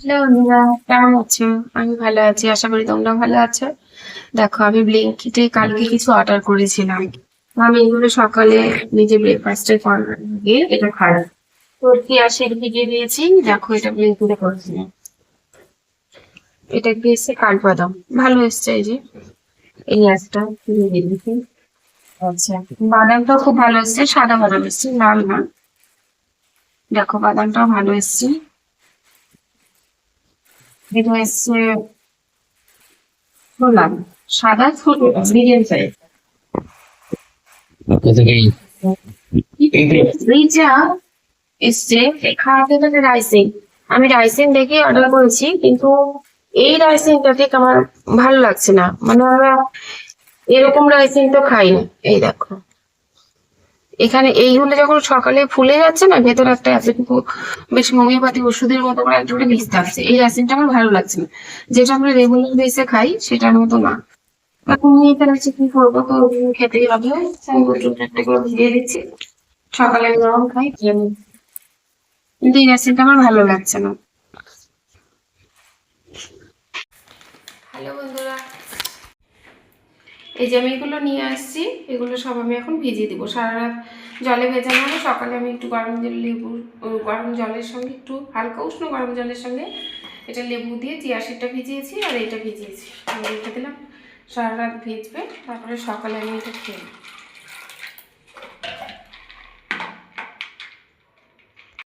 Hello বন্ধুরা, কেমন আছো? আমি ভালো আছি, আশা করি তোমরাও ভালো আছো। দেখো, আমি ব্লিঙ্কিটে কালকে কিছু অর্ডার করেছিলাম। আমি এগুলো সকালে নিজে ব্রেকফাস্টে করার আগে এটা খাই। তো পেঁয়াজ ভিজিয়ে দিয়েছি। দেখো, এটা ব্লিঙ্কিটে করেছিলাম। এটা কি এসছে কাঠবাদাম, ভালো এসছে। এই যে এই একটা ভিজিয়ে দিয়েছি। আচ্ছা, বাদামটাও খুব ভালো এসছে, সাদা বাদাম এসছে, লাল না। দেখো, বাদামটাও ভালো এসছে। এটা এসছে ছোলা, সাদা ছোট মিডিয়াম সাইজ। এইটা এসছে খাওয়াতে মানে রাইসিং। আমি রাইসিং দেখে অর্ডার করেছি, কিন্তু এই রাইসিংটা ঠিক আমার ভালো লাগছে না। মানে আমরা এরকম রাইসিং তো খাই না। এই দেখো, এখানে এইগুলো যখন সকালে ফুলে যাচ্ছে না, ভেতরে একটা এতটুকু বেশ হোমিওপ্যাথি ওষুধের মতো করে একটা বীজ থাকছে। এই রাইসিংটা আমার ভালো লাগছে না। যেটা আমরা রেগুলার বেসে খাই সেটার মতো না। এখন এখানে হচ্ছে কি করবো, তো খেতেই হবে। একটা করে দিয়ে দিচ্ছি, সকালে গরম খাই খেয়ে নিই। কিন্তু এই রেসিপিটা আমার ভালো লাগছে না। হ্যালো বন্ধুরা, এই যে আমি এগুলো নিয়ে আসছি, এগুলো সব আমি এখন ভিজিয়ে দিব। সারা রাত জলে ভেজানো হবে। সকালে আমি একটু গরম জল লেবু, গরম জলের সঙ্গে একটু হালকা উষ্ণ গরম জলের সঙ্গে এটা লেবু দিয়ে চিয়া সিডটা ভিজিয়েছি আর এটা ভিজিয়েছি, আমি রেখে দিলাম। সারা রাত ভিজবে, তারপরে সকালে আমি এটা খেয়ে